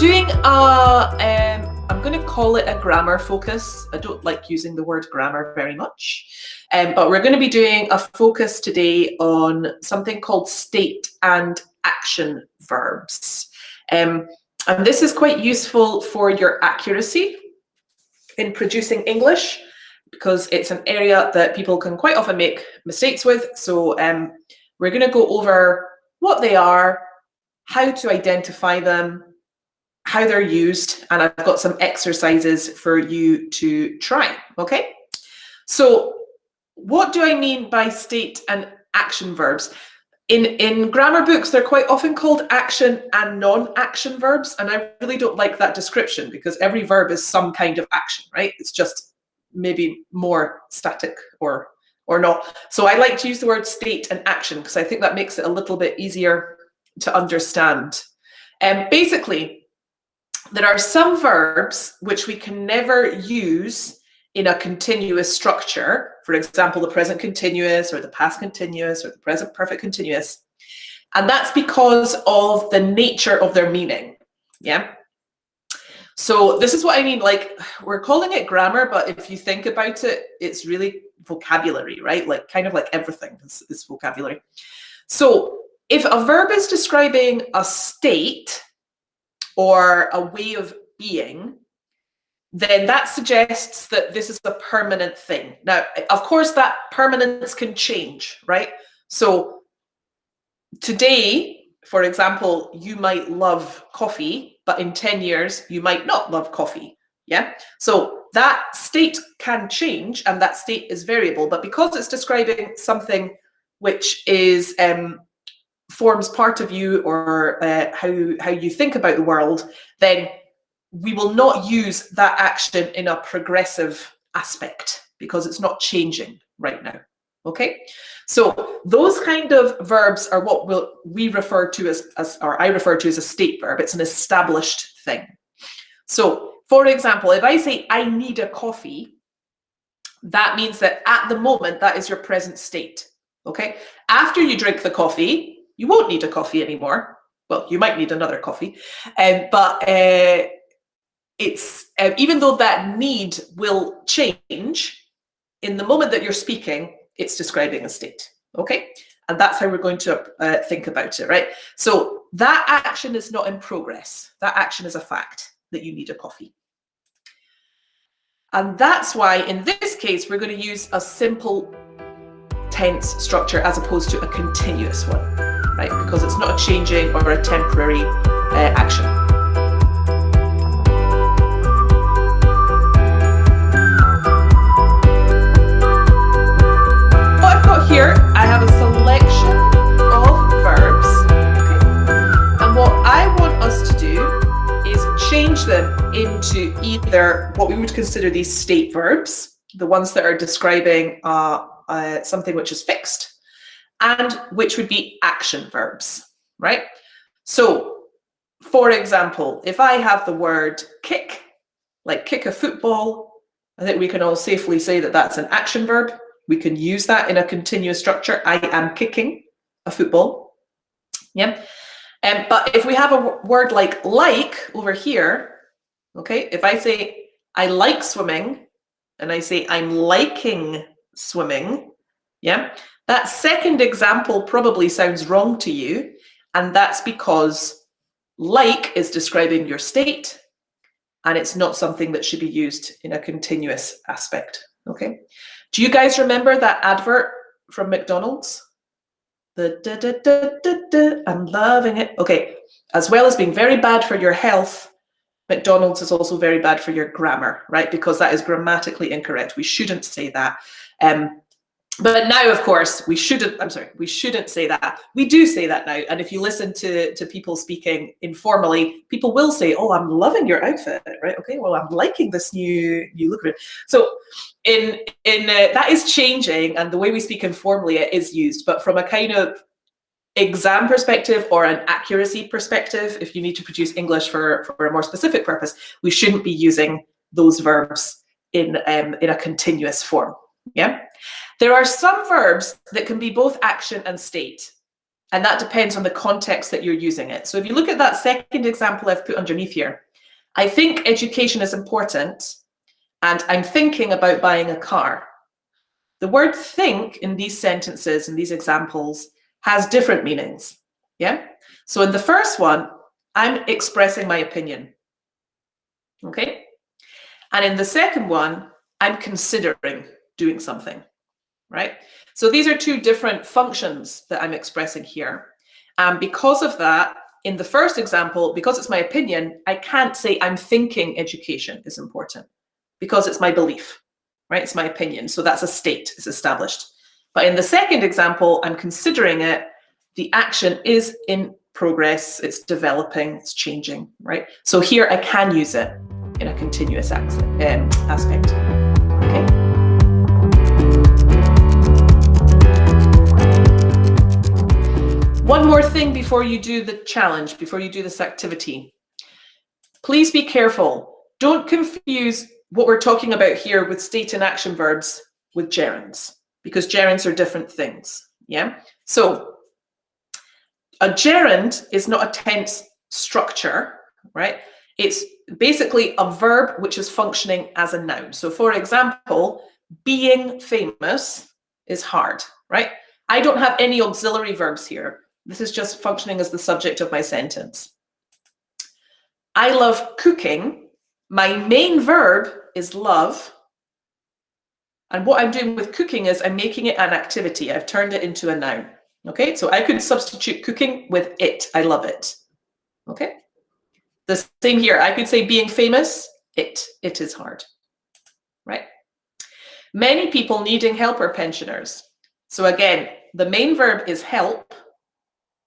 doing I'm going to call it a grammar focus. I don't like using the word grammar very much, but we're going to be doing a focus today on something called state and action verbs. And this is quite useful for your accuracy in producing English, because it's an area that people can quite often make mistakes with. So we're going to go over what they are, how to identify them, how they're used, and I've got some exercises for you to try, okay? So what do I mean by state and action verbs? In grammar books, they're quite often called action and non-action verbs, and I really don't like that description because every verb is some kind of action, right? It's just maybe more static or not. So I like to use the word state and action because I think that makes it a little bit easier to understand. Basically, there are some verbs which we can never use in a continuous structure. For example, the present continuous or the past continuous or the present perfect continuous. And that's because of the nature of their meaning. Yeah. So this is what I mean, like we're calling it grammar, but if you think about it, it's really vocabulary, right? Like kind of like everything is vocabulary. So if a verb is describing a state or a way of being, then that suggests that this is a permanent thing. Now, of course, that permanence can change, right? So today, for example, you might love coffee, but in 10 years, you might not love coffee, yeah? So that state can change and that state is variable, but because it's describing something which is forms part of you or how you think about the world, then we will not use that action in a progressive aspect because it's not changing right now. Okay, so those kind of verbs are what we refer to as, or I refer to as a state verb. It's an established thing. So, for example, if I say I need a coffee, that means that at the moment that is your present state. Okay, after you drink the coffee, you won't need a coffee anymore. Well, you might need another coffee, but it's even though that need will change, in the moment that you're speaking, it's describing a state, okay? And that's how we're going to think about it, right? So that action is not in progress. That action is a fact that you need a coffee. And that's why in this case, we're going to use a simple tense structure as opposed to a continuous one, right? Because it's not a changing or a temporary action. What I've got here, I have a selection of verbs, okay? And what I want us to do is change them into either what we would consider these state verbs, the ones that are describing something which is fixed, and which would be action verbs, right? So, for example, if I have the word kick, like kick a football, I think we can all safely say that that's an action verb. We can use that in a continuous structure. I am kicking a football. Yeah. But if we have a word like over here, okay, if I say I like swimming and I say I'm liking swimming, yeah, that second example probably sounds wrong to you, and that's because like is describing your state and it's not something that should be used in a continuous aspect, okay? Do you guys remember that advert from McDonald's? The da da da da da, I'm loving it. Okay, as well as being very bad for your health, McDonald's is also very bad for your grammar, right? Because that is grammatically incorrect. We shouldn't say that. But now, of course, we shouldn't say that. We do say that now. And if you listen to people speaking informally, people will say, oh, I'm loving your outfit, right? Okay, well, I'm liking this new look of it. So that is changing, and the way we speak informally, it is used. But from a kind of exam perspective or an accuracy perspective, if you need to produce English for a more specific purpose, we shouldn't be using those verbs in a continuous form. Yeah. There are some verbs that can be both action and state. And that depends on the context that you're using it. So if you look at that second example I've put underneath here, I think education is important, and I'm thinking about buying a car. The word think in these sentences, in these examples, has different meanings. Yeah? So in the first one, I'm expressing my opinion. Okay? And in the second one, I'm considering doing something. Right? So these are two different functions that I'm expressing here. And because of that, in the first example, because it's my opinion, I can't say I'm thinking education is important because it's my belief, right? It's my opinion. So that's a state, it's established. But in the second example, I'm considering it. The action is in progress, it's developing, it's changing, right? So here I can use it in a continuous aspect. Okay. One more thing before you do the challenge, before you do this activity. Please be careful. Don't confuse what we're talking about here with state and action verbs with gerunds, because gerunds are different things. Yeah. So a gerund is not a tense structure, right? It's basically a verb which is functioning as a noun. So for example, being famous is hard, right? I don't have any auxiliary verbs here. This is just functioning as the subject of my sentence. I love cooking. My main verb is love. And what I'm doing with cooking is I'm making it an activity. I've turned it into a noun. Okay, so I could substitute cooking with it. I love it. Okay, the same here. I could say being famous, it is hard. Right? Many people needing help are pensioners. So again, the main verb is help.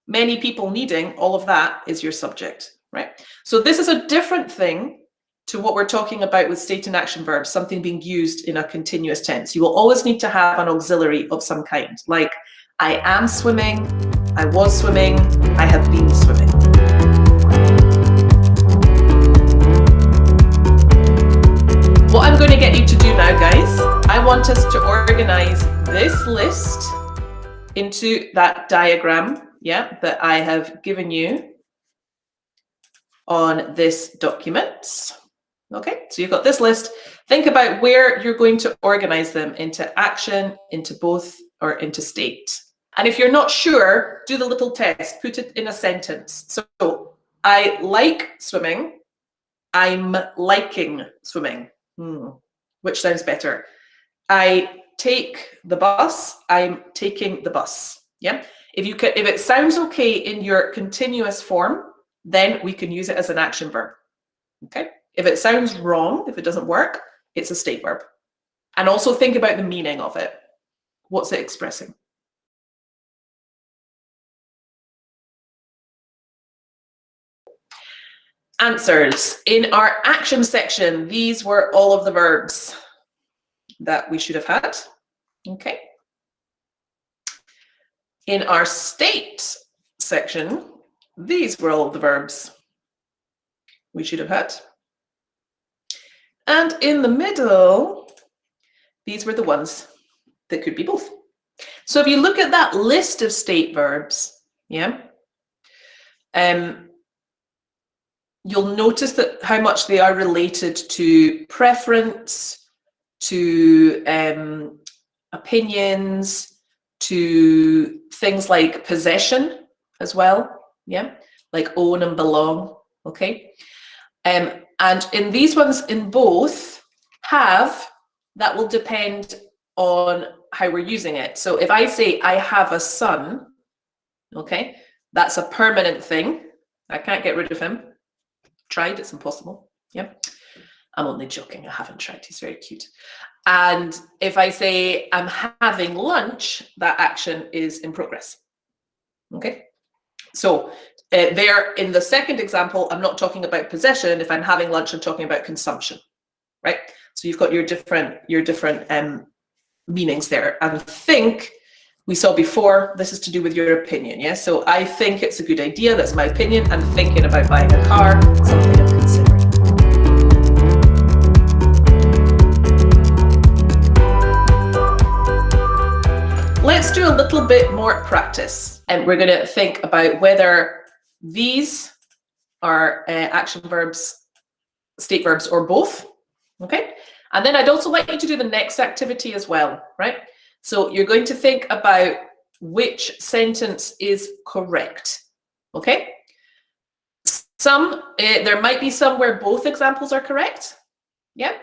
Many people needing, all of that is your subject, right? So this is a different thing to what we're talking about with state and action verbs, something being used in a continuous tense. You will always need to have an auxiliary of some kind, like I am swimming, I was swimming, I have been swimming. What I'm going to get you to do now, guys, I want us to organize this list into that diagram, yeah, that I have given you on this document. Okay, so you've got this list. Think about where you're going to organize them into action, into both, or into state. And if you're not sure, do the little test, put it in a sentence. So I like swimming. I'm liking swimming. Which sounds better? I take the bus. I'm taking the bus. Yeah. If it sounds okay in your continuous form, then we can use it as an action verb. Okay. If it sounds wrong, if it doesn't work, it's a state verb. And also think about the meaning of it. What's it expressing? Answers. In our action section, these were all of the verbs that we should have had. Okay. In our state section, these were all of the verbs we should have had. And in the middle, these were the ones that could be both. So if you look at that list of state verbs, yeah, you'll notice that how much they are related to preference, to opinions, to things like possession as well, yeah, like own and belong, okay? And in these ones, in both, have, that will depend on how we're using it. So if I say, I have a son, okay, that's a permanent thing. I can't get rid of him. Tried, it's impossible. Yeah. I'm only joking, I haven't tried, he's very cute. And if I say, I'm having lunch, that action is in progress. Okay. So there, in the second example, I'm not talking about possession. If I'm having lunch, I'm talking about consumption, right? So you've got your different meanings there. And think, we saw before, this is to do with your opinion, yeah? So I think it's a good idea, that's my opinion. I'm thinking about buying a car, something I'm considering. Let's do a little bit more practice. And we're going to think about whether these are action verbs, state verbs, or both. Okay. And then I'd also like you to do the next activity as well, right? So you're going to think about which sentence is correct. Okay. There might be some where both examples are correct. Yeah.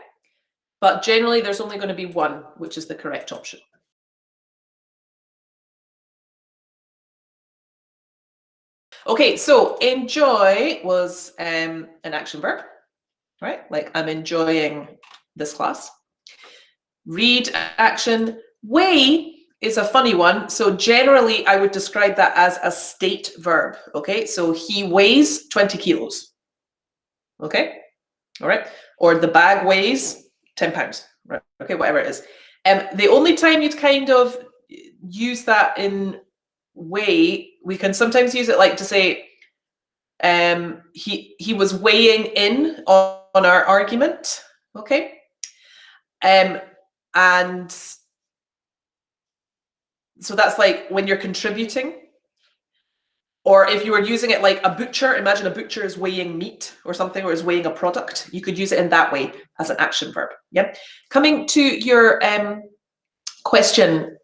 But generally, there's only going to be one, which is the correct option. Okay, so enjoy was an action verb, right? Like I'm enjoying this class. Read, action. Weigh is a funny one. So generally, I would describe that as a state verb. Okay, so he weighs 20 kilos. Okay, all right. Or the bag weighs 10 pounds. Right. Okay, whatever it is. The only time you'd kind of use that in weigh, we can sometimes use it like to say, he was weighing in on our argument. Okay. And so that's like when you're contributing. Or if you were using it like a butcher, imagine a butcher is weighing meat or something, or is weighing a product. You could use it in that way as an action verb. Yeah. Coming to your question,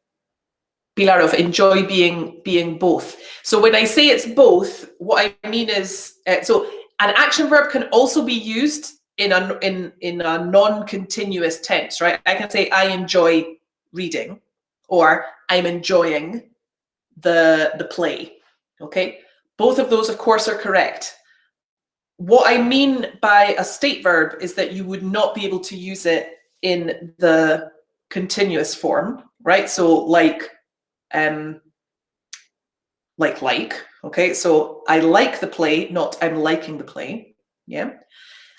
Pilar, of enjoy being both. So when I say it's both, what I mean is, so an action verb can also be used in a non-continuous tense, right? I can say I enjoy reading, or I'm enjoying the play. Okay, both of those, of course, are correct. What I mean by a state verb is that you would not be able to use it in the continuous form, right? So like, okay, so I like the play, not I'm liking the play. Yeah.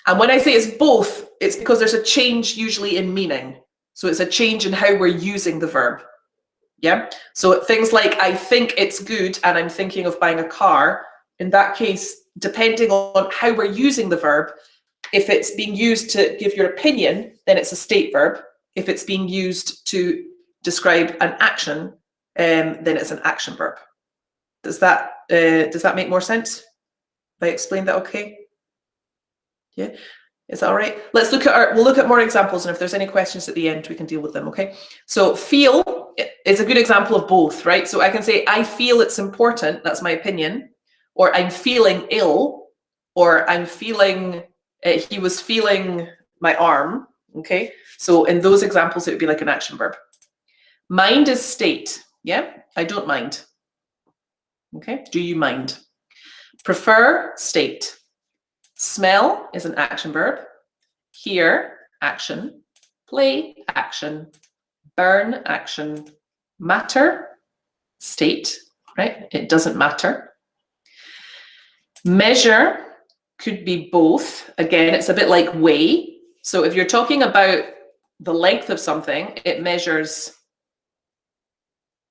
And when I say it's both, it's because there's a change usually in meaning. So it's a change in how we're using the verb. Yeah. So things like I think it's good and I'm thinking of buying a car. In that case, depending on how we're using the verb, if it's being used to give your opinion, then it's a state verb. If it's being used to describe an action, then it's an action verb. Does that make more sense? Have I explained that okay? Yeah. Is that all right? We'll look at more examples, and if there's any questions at the end, we can deal with them, okay? So feel is a good example of both, right? So I can say, I feel it's important, that's my opinion, or I'm feeling ill, or I'm feeling, he was feeling my arm, okay? So in those examples, it would be like an action verb. Mind is state, yeah? I don't mind, okay? Do you mind? Prefer, state. Smell is an action verb. Hear, action. Play, action. Burn, action. Matter, state, right? It doesn't matter. Measure could be both. Again, it's a bit like weigh. So if you're talking about the length of something, it measures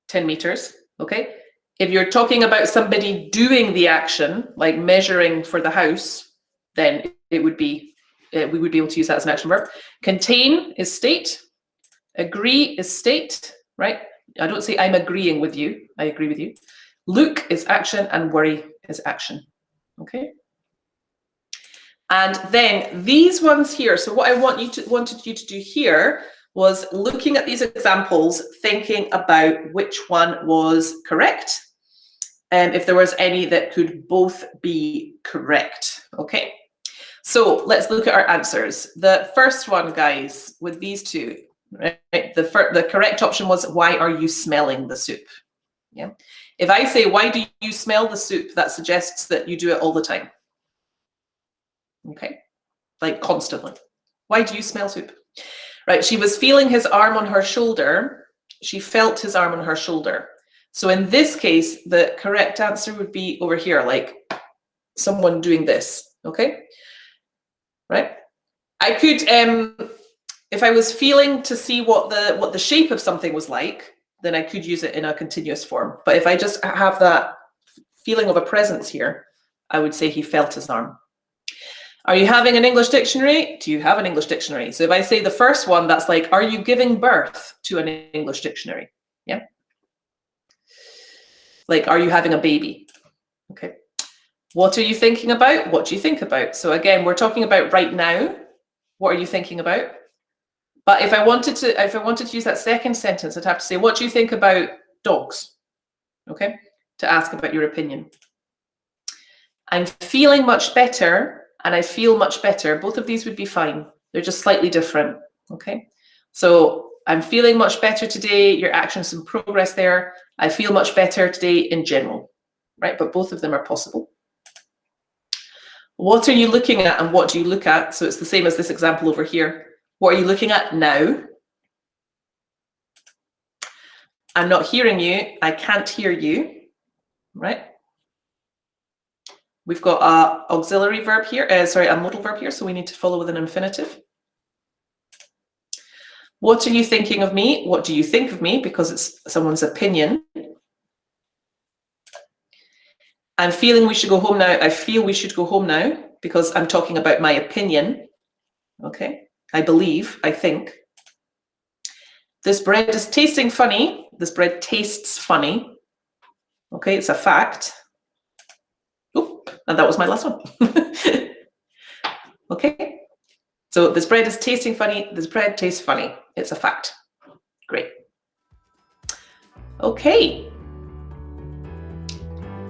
10 meters, okay? If you're talking about somebody doing the action, like measuring for the house, then it would be, we would be able to use that as an action verb. Contain is state. Agree is state, right? I don't say I'm agreeing with you. I agree with you. Look is action and worry is action, okay? And then these ones here. So what I wanted you to do here was looking at these examples, thinking about which one was correct, and if there was any that could both be correct, okay? So let's look at our answers. The first one, guys, with these two, right? The correct option was, why are you smelling the soup? Yeah. If I say, why do you smell the soup? That suggests that you do it all the time. Okay. Like constantly. Why do you smell soup? Right. She was feeling his arm on her shoulder. She felt his arm on her shoulder. So in this case, the correct answer would be over here, like someone doing this. Okay. Right. I could, if I was feeling to see what the shape of something was like, then I could use it in a continuous form. But if I just have that feeling of a presence here, I would say he felt his arm. Are you having an English dictionary? Do you have an English dictionary? So if I say the first one, that's like, are you giving birth to an English dictionary? Yeah. Like, are you having a baby? Okay. What are you thinking about? What do you think about? So again, we're talking about right now. What are you thinking about? But if I wanted to use that second sentence, I'd have to say, what do you think about dogs? Okay, to ask about your opinion. I'm feeling much better and I feel much better. Both of these would be fine. They're just slightly different. Okay, so I'm feeling much better today. Your action's in progress there. I feel much better today in general, right? But both of them are possible. What are you looking at and what do you look at? So it's the same as this example over here. What are you looking at now? I'm not hearing you. I can't hear you, right? We've got a auxiliary verb here, a modal verb here, so we need to follow with an infinitive. What are you thinking of me? What do you think of me? Because it's someone's opinion. I'm feeling we should go home now. I feel we should go home now because I'm talking about my opinion. Okay, I believe, I think. This bread is tasting funny. This bread tastes funny. Okay, it's a fact. Oh, and that was my last one. Okay, so this bread is tasting funny. This bread tastes funny. It's a fact. Great. Okay.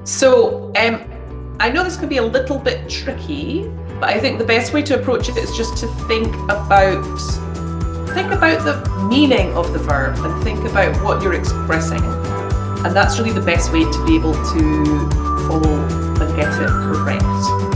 So I know this can be a little bit tricky, but I think the best way to approach it is just to think about the meaning of the verb and think about what you're expressing. And that's really the best way to be able to follow and get it correct.